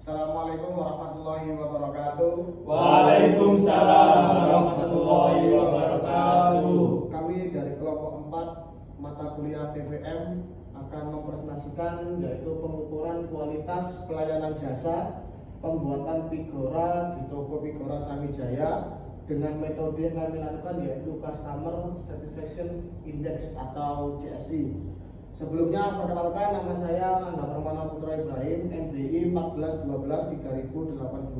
Assalamualaikum warahmatullahi wabarakatuh. Waalaikumsalam warahmatullahi wabarakatuh. Kami dari kelompok 4 mata kuliah PPM akan mempresentasikan yaitu pengukuran kualitas pelayanan jasa pembuatan Figora di toko Figora Samijaya dengan metode yang kami lakukan yaitu Customer Satisfaction Index atau CSI. Sebelumnya perkenalkan, nama saya Rangga Permana Putra Ibrahim, NBI 1412-3082.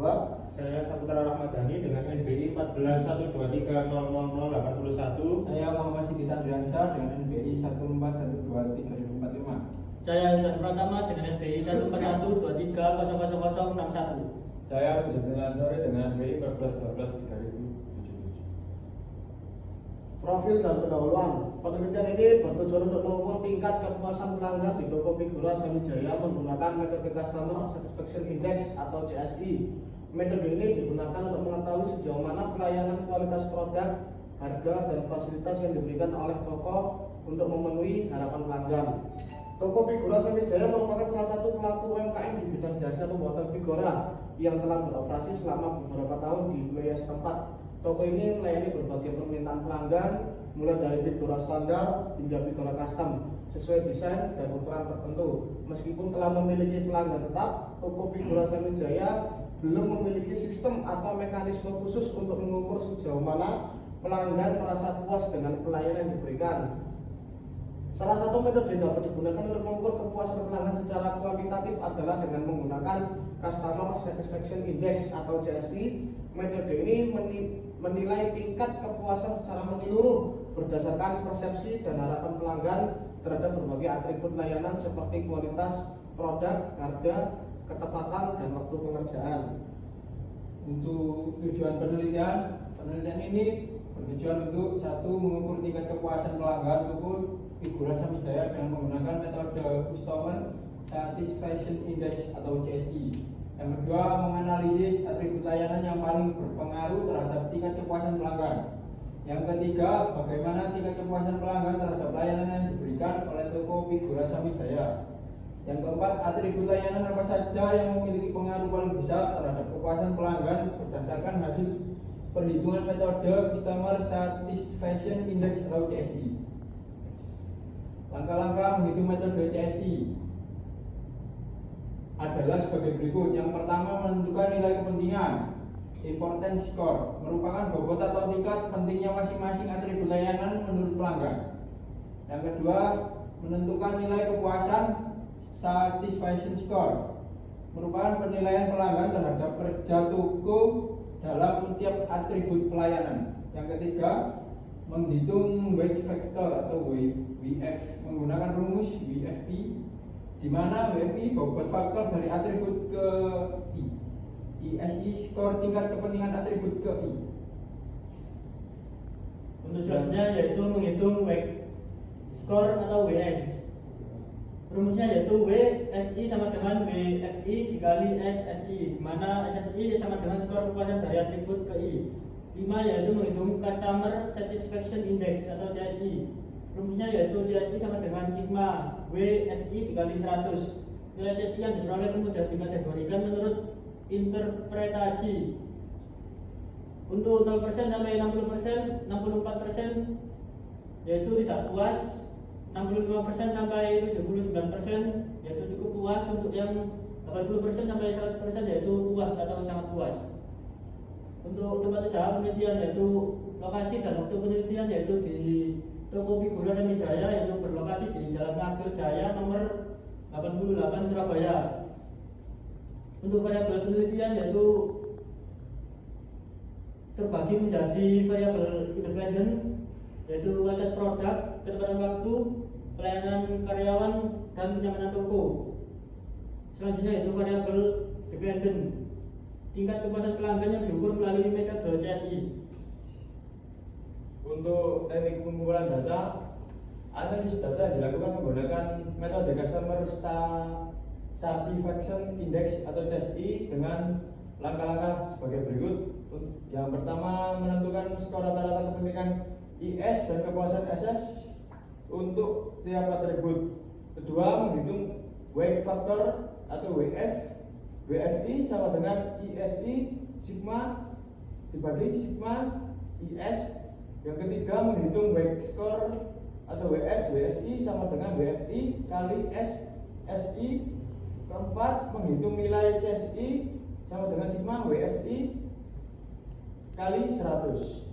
Saya Saputra Rahmadani dengan NBI 1412300081. Saya Muhammad Sigit Andriansyah dengan NBI 14123045. Saya Hutan Pratama dengan NBI 1412300061. Saya Bujadil Ansori dengan NBI 14123077. Profil dan pendahuluan. Penelitian ini bertujuan untuk mengukur tingkat kepuasan pelanggan di toko Figora Samijaya menggunakan metode Customer Satisfaction Index atau CSI. Metode ini digunakan untuk mengetahui sejauh mana pelayanan kualitas produk, harga, dan fasilitas yang diberikan oleh toko untuk memenuhi harapan pelanggan. Toko Figora Samijaya merupakan salah satu pelaku UMKM di bidang jasa pembuatan Figora yang telah beroperasi selama beberapa tahun di wilayah setempat. Toko ini melayani berbagai permintaan pelanggan, mulai dari Figora standar hingga Figora custom, sesuai desain dan ukuran tertentu. Meskipun telah memiliki pelanggan tetap, toko Figora Samijaya belum memiliki sistem atau mekanisme khusus untuk mengukur sejauh mana pelanggan merasa puas dengan pelayanan yang diberikan. Salah satu metode yang dapat digunakan untuk mengukur kepuasan pelanggan secara kuantitatif adalah dengan menggunakan Customer Satisfaction Index atau CSI. Metode ini menilai tingkat kepuasan secara menyeluruh berdasarkan persepsi dan harapan pelanggan terhadap berbagai atribut layanan seperti kualitas produk, harga, ketepatan, dan waktu pengerjaan. Untuk tujuan penelitian ini bertujuan untuk satu, mengukur tingkat kepuasan pelanggan toko Figora Samijaya dengan menggunakan metode Customer Satisfaction Index atau CSI. Yang kedua, menganalisis atribut layanan yang paling berpengaruh terhadap tingkat kepuasan pelanggan. Yang ketiga, bagaimana tingkat kepuasan pelanggan terhadap layanan yang diberikan oleh toko Figora Samijaya. Yang keempat, atribut layanan apa saja yang memiliki pengaruh paling besar terhadap kepuasan pelanggan berdasarkan hasil perhitungan metode Customer Satisfaction Index atau CSI. Langkah-langkah menghitung metode CSI adalah sebagai berikut. Yang pertama, menentukan nilai kepentingan. Importance score merupakan bobot atau tingkat pentingnya masing-masing atribut layanan menurut pelanggan. Yang kedua, menentukan nilai kepuasan. Satisfaction score merupakan penilaian pelanggan terhadap kerja toko dalam tiap atribut pelayanan. Yang ketiga, menghitung weight factor atau WF menggunakan rumus WFI, di mana WFI bobot faktor dari atribut ke I. ISI skor tingkat kepentingan atribut ke I. Untuk selanjutnya yaitu menghitung weight score atau WS. Rumusnya yaitu WSI sama dengan WFI dikali SSI, di mana SSI sama dengan skor kepuasan dari atribut ke I. 5 yaitu menghitung Customer Satisfaction Index atau CSI. Rumusnya yaitu CSI sama dengan sigma WSI dikali 100. Nilai CSI yang diperoleh kemudian dikategorikan menurut interpretasi. Untuk 0% sampai 60%, 64% yaitu tidak puas, 65% sampai 79% yaitu cukup puas, untuk yang 80% sampai 100% yaitu puas atau sangat puas. Untuk tempat usaha penelitian yaitu lokasi dan waktu penelitian yaitu di toko Figora Samijaya, yaitu berlokasi di Jalan Ngagel Jaya nomor 88 Surabaya. Untuk variabel penelitian yaitu terbagi menjadi variabel independen yaitu kualitas produk, ketepatan waktu, pelayanan karyawan, dan kenyamanan toko. Selanjutnya yaitu variabel dependen, tingkat kepuasan pelanggan yang diukur melalui metode CSI. Untuk teknik pengumpulan data, analisis data dilakukan menggunakan metode Customer Satisfaction Index atau CSI dengan langkah-langkah sebagai berikut. Yang pertama, menentukan skor rata-rata kepentingan IS dan kepuasan SS untuk tiap atribut. Kedua, menghitung weight factor atau WF WFI sama dengan ISI sigma dibagi sigma IS. Yang ketiga menghitung WACC score atau WS WSI sama dengan WFI kali SSI. Keempat menghitung nilai CSI sama dengan sigma WSI kali 100.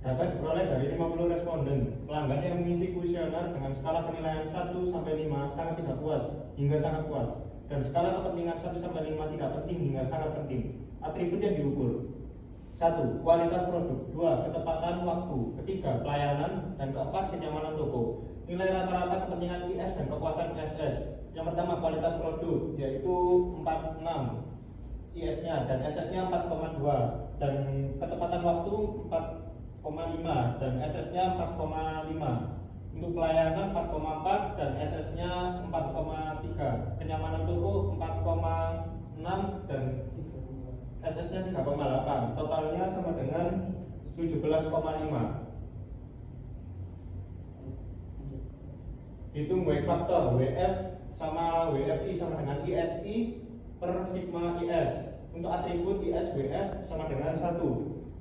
Data diperoleh dari 50 responden. Pelanggan yang mengisi kuesioner dengan skala penilaian 1 sampai 5 sangat tidak puas hingga sangat puas, dan skala kepentingan 1 sampai 5 tidak penting hingga sangat penting. Atribut yang diukur: 1. Kualitas produk. 2. Ketepatan waktu. 3. Pelayanan. Dan keempat, kenyamanan toko. Nilai rata-rata kepentingan IS dan kepuasan SS. Yang pertama, kualitas produk, yaitu 46 IS-nya dan SS-nya 4,2, dan ketepatan waktu 4,5 dan SS-nya 4,5. Untuk pelayanan 4,4 dan SS-nya 4,3. Kenyamanan toko 4,6 dan SS-nya 3,8. Totalnya sama dengan 17,5. Hitung WACC faktor. WF sama WFI sama dengan ISI per sigma IS. Untuk atribut IS WF sama dengan 1.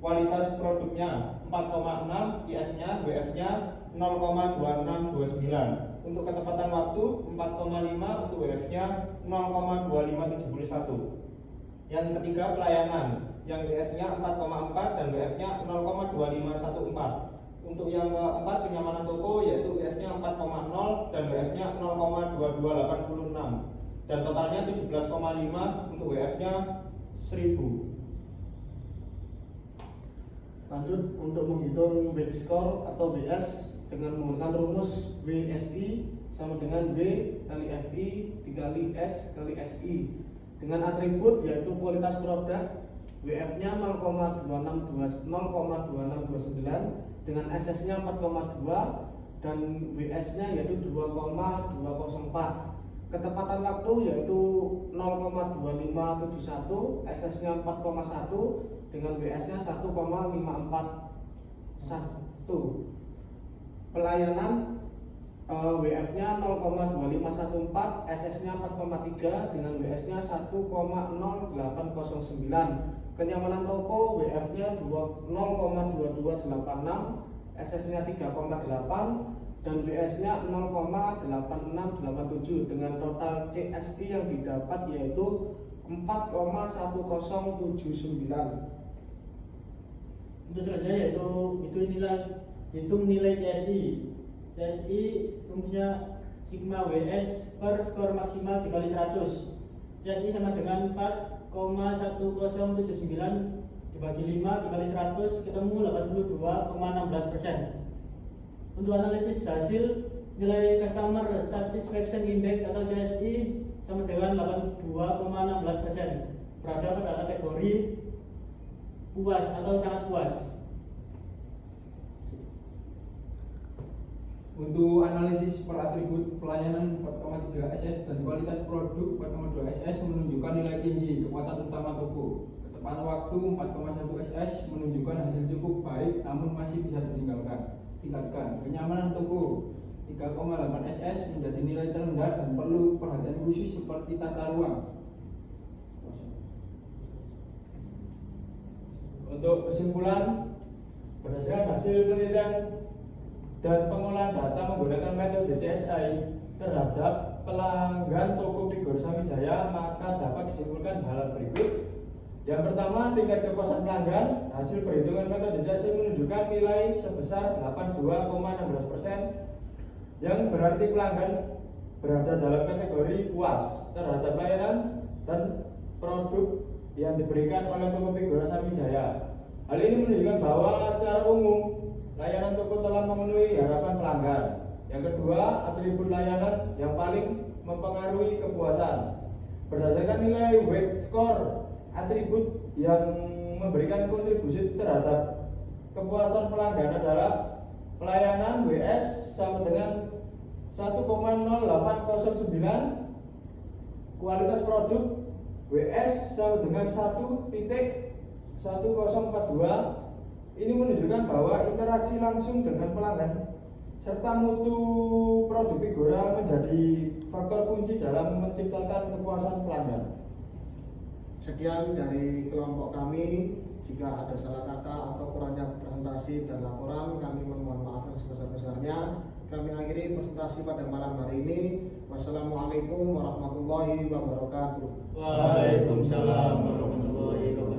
Kualitas produknya 4,6, IS-nya, WF-nya 0,2629. Untuk ketepatan waktu 4,5, untuk WF-nya 0,2571. Yang ketiga, pelayanan, yang IS-nya 4,4 dan WF-nya 0,2514. Untuk yang keempat, kenyamanan toko, yaitu IS-nya 4,0 dan WF-nya 0,2286. Dan totalnya 17,5, untuk WF-nya 1000. Lanjut, untuk menghitung WACC score atau WS dengan menggunakan rumus WSI sama dengan W kali FI dikali S kali SI dengan atribut yaitu kualitas produk. WF-nya 0,2629 dengan SS-nya 4,2 dan WS-nya yaitu 2,204. Ketepatan waktu yaitu 0,2571, SS-nya 4,1 dengan WS-nya 1,541. Pelayanan WF-nya 0,2514, SS-nya 4,3 dengan WS-nya 1,0809. Kenyamanan toko WF-nya 0,2286, SS-nya 3,8 dan WS-nya 0,8687 dengan total CSI yang didapat yaitu 4,1079. Untuk selanjutnya yaitu hitung nilai CSI. CSI rumusnya sigma WS per skor maksimal dikali 100. CSI sama dengan 4,1079 dibagi 5 dikali 100 ketemu 82,16%. Untuk analisis hasil, nilai Customer Satisfaction Index atau CSI sama dengan 82,16%, berada pada kategori puas atau sangat puas. Untuk analisis per atribut pelayanan 4,3 SS dan kualitas produk 4,2 SS menunjukkan nilai tinggi kekuatan utama toko. Ketepatan waktu 4,1 SS menunjukkan hasil cukup baik namun masih bisa tingkatkan. Kenyamanan toko 3,8 SS menjadi nilai terendah dan perlu perhatian khusus seperti tata ruang. Untuk kesimpulan, berdasarkan hasil penelitian dan pengolahan data menggunakan metode CSI terhadap pelanggan toko Figur Samijaya, maka dapat disimpulkan hal berikut. Yang pertama, tingkat kepuasan pelanggan. Hasil perhitungan metode CSI menunjukkan nilai sebesar 82,16%, yang berarti pelanggan berada dalam kategori puas terhadap layanan dan produk yang diberikan oleh toko Figur Samijaya. Hal ini menunjukkan bahwa secara umum layanan toko telah memenuhi harapan pelanggan. Yang kedua, atribut layanan yang paling mempengaruhi kepuasan. Berdasarkan nilai WACC score, atribut yang memberikan kontribusi terhadap kepuasan pelanggan adalah pelayanan WS sama dengan 1,0809, kualitas produk WS sama dengan 1,1042. Ini menunjukkan bahwa interaksi langsung dengan pelanggan serta mutu produk Figura menjadi faktor kunci dalam menciptakan kepuasan pelanggan. Sekian dari kelompok kami. Jika ada salah kata atau kurangnya presentasi dan laporan, kami memohon maaf yang sebesar-besarnya. Kami akhiri presentasi pada malam hari ini. Wassalamualaikum warahmatullahi wabarakatuh. Waalaikumsalam warahmatullahi wabarakatuh.